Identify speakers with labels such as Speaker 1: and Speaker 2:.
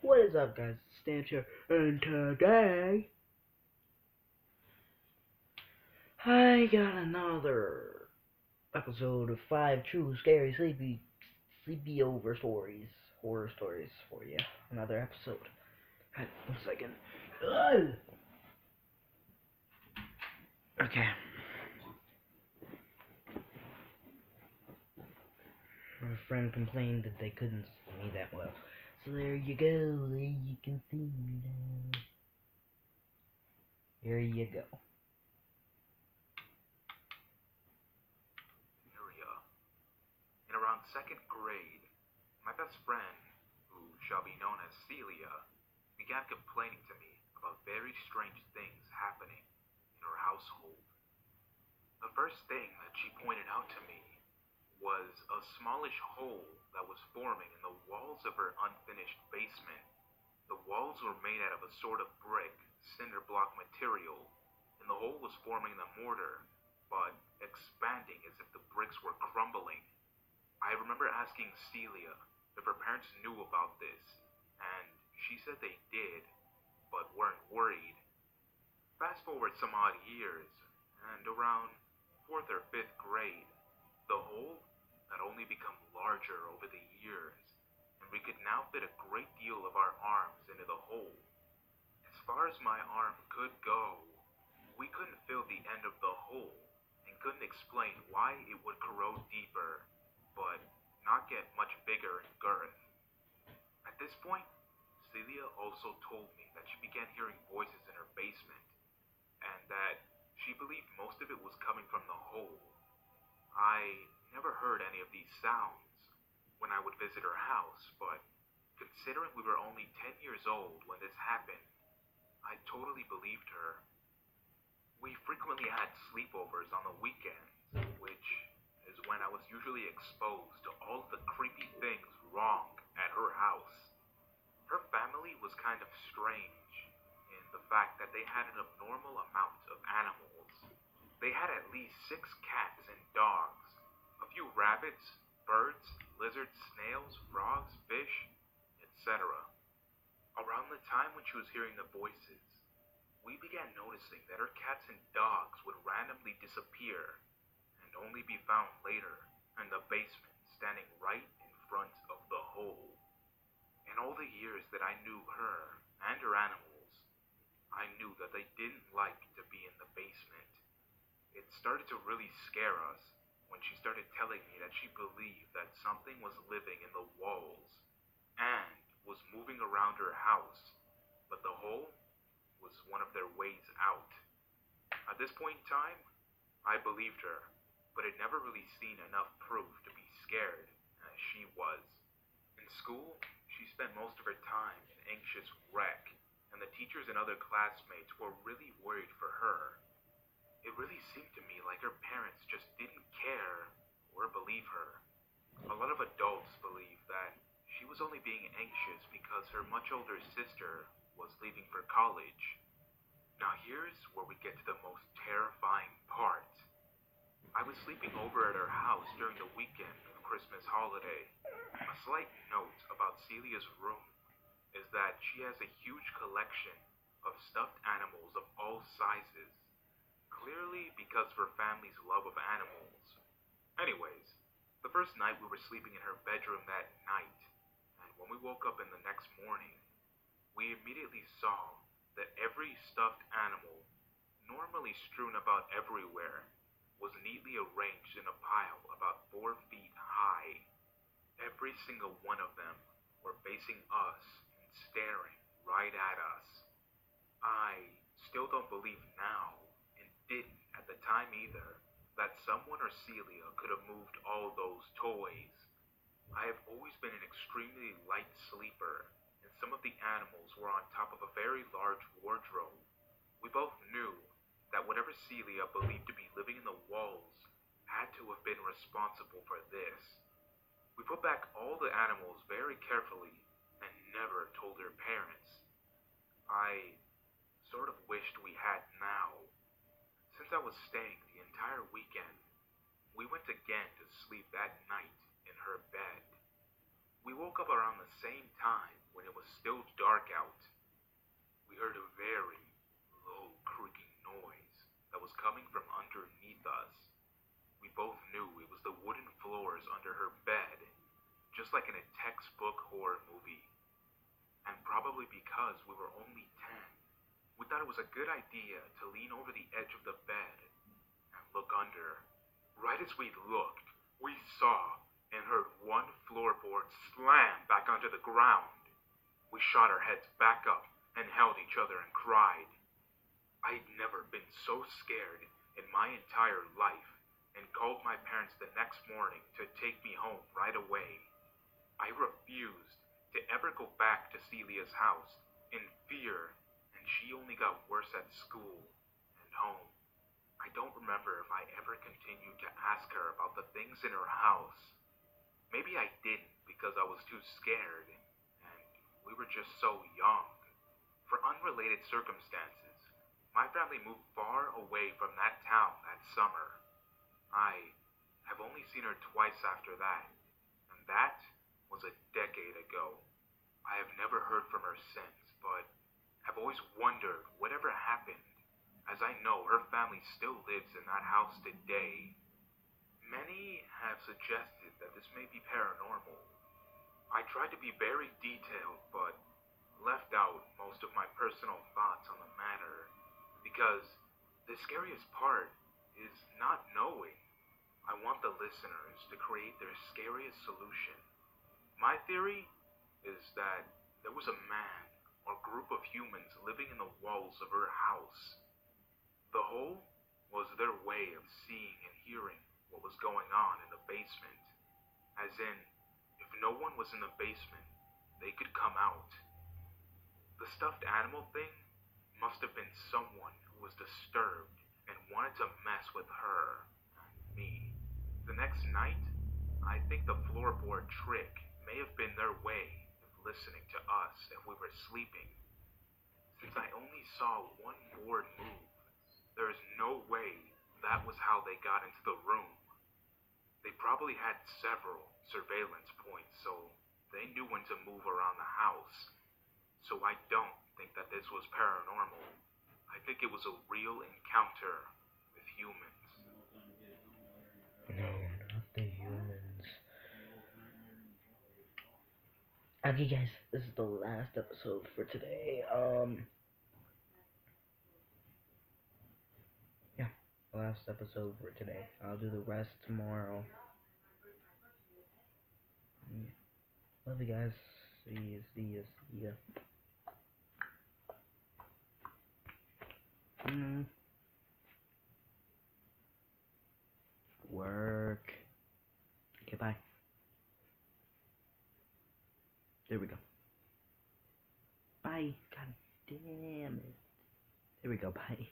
Speaker 1: What is up, guys? It's Stan here, and today I got another episode of five true, scary, sleepy over stories, horror stories for you. Another episode. Right, 1 second. Ugh. Okay. My friend complained that they couldn't see me that well, so there you go. There you can see me now. Here you go.
Speaker 2: Area. In around second grade, my best friend, who shall be known as Celia, began complaining to me about very strange things happening in her household. The first thing that she pointed out to me was a smallish hole that was forming in the walls of her unfinished basement. The walls were made out of a sort of brick, cinder block material, and the hole was forming the mortar, but expanding as if the bricks were crumbling. I remember asking Celia if her parents knew about this, and she said they did, but weren't worried. Fast forward some odd years, and around 4th or 5th grade, the hole had only become larger over the years, and we could now fit a great deal of our arms into the hole. As far as my arm could go, we couldn't fill the end of the hole, and couldn't explain why it would corrode deeper, but not get much bigger in girth. At this point, Celia also told me that she began hearing voices in her basement, and that she believed most of it was coming from the hole. I never heard any of these sounds when I would visit her house, but considering we were only 10 years old when this happened, I totally believed her. We frequently had sleepovers on the weekends, which is when I was usually exposed to all of the creepy things wrong at her house. Her family was kind of strange in the fact that they had an abnormal amount of animals. They had at least 6 cats and dogs, a few rabbits, birds, lizards, snails, frogs, fish, etc. Around the time when she was hearing the voices, we began noticing that her cats and dogs would randomly disappear and only be found later in the basement, standing right in front of the hole. In all the years that I knew her and her animals, I knew that they didn't like to be in the basement. It started to really scare us when she started telling me that she believed that something was living in the walls and was moving around her house, but the hole was one of their ways out. At this point in time, I believed her, but had never really seen enough proof to be scared as she was. In school, she spent most of her time in anxious wreck, and the teachers and other classmates were really worried for her. It really seemed to me like her parents just didn't care or believe her. A lot of adults believe that she was only being anxious because her much older sister was leaving for college. Now here's where we get to the most terrifying part. I was sleeping over at her house during the weekend of Christmas holiday. A slight note about Celia's room is that she has a huge collection of stuffed animals of all sizes, clearly because of her family's love of animals. Anyways, the first night we were sleeping in her bedroom that night, and when we woke up in the next morning, we immediately saw that every stuffed animal, normally strewn about everywhere, was neatly arranged in a pile about 4 feet high. Every single one of them were facing us and staring right at us. I still don't believe now, and didn't at the time either, that someone or Celia could have moved all those toys. I have always been an extremely light sleeper, and some of the animals were on top of a very large wardrobe. We both knew that whatever Celia believed to be living in the walls had to have been responsible for this. We put back all the animals very carefully and never told her parents. I sort of wished we had now. Since I was staying the entire weekend, we went again to sleep that night in her bed. We woke up around the same time when it was was still dark out. We heard a very low creaking noise that was coming from underneath us. We both knew it was the wooden floors under her bed, just like in a textbook horror movie. And probably because we were only 10, we thought it was a good idea to lean over the edge of the bed and look under. Right as we looked, we saw and heard one floorboard slam back onto the ground. We shot our heads back up and held each other and cried. I'd never been so scared in my entire life and called my parents the next morning to take me home right away. I refused to ever go back to Celia's house in fear, and she only got worse at school and home. I don't remember if I ever continued to ask her about the things in her house. Maybe I didn't because I was too scared, and we were just so young. For unrelated circumstances, my family moved far away from that town that summer. I have only seen her twice after that, and that was a decade ago. I have never heard from her since, but have always wondered whatever happened, as I know her family still lives in that house today. Many have suggested that this may be paranormal. I tried to be very detailed, but left out most of my personal thoughts on the matter, because the scariest part is not knowing. I want the listeners to create their scariest solution. My theory is that there was a man or group of humans living in the walls of her house. The hole was their way of seeing and hearing what was going on in the basement. As in, if no one was in the basement, they could come out. The stuffed animal thing must have been someone who was disturbed and wanted to mess with her and me. The next night, I think the floorboard trick may have been their way of listening to us if we were sleeping. Since I only saw one board move, there is no way that was how they got into the room. They probably had several surveillance points, so they knew when to move around the house. So I don't think that this was paranormal. I think it was a real encounter with humans.
Speaker 1: No, not the humans. Okay, guys, this is the last episode for today. Yeah, last episode for today. I'll do the rest tomorrow. Love you guys. See ya. Work. Okay, bye. There we go. Bye. God damn it. There we go. Bye.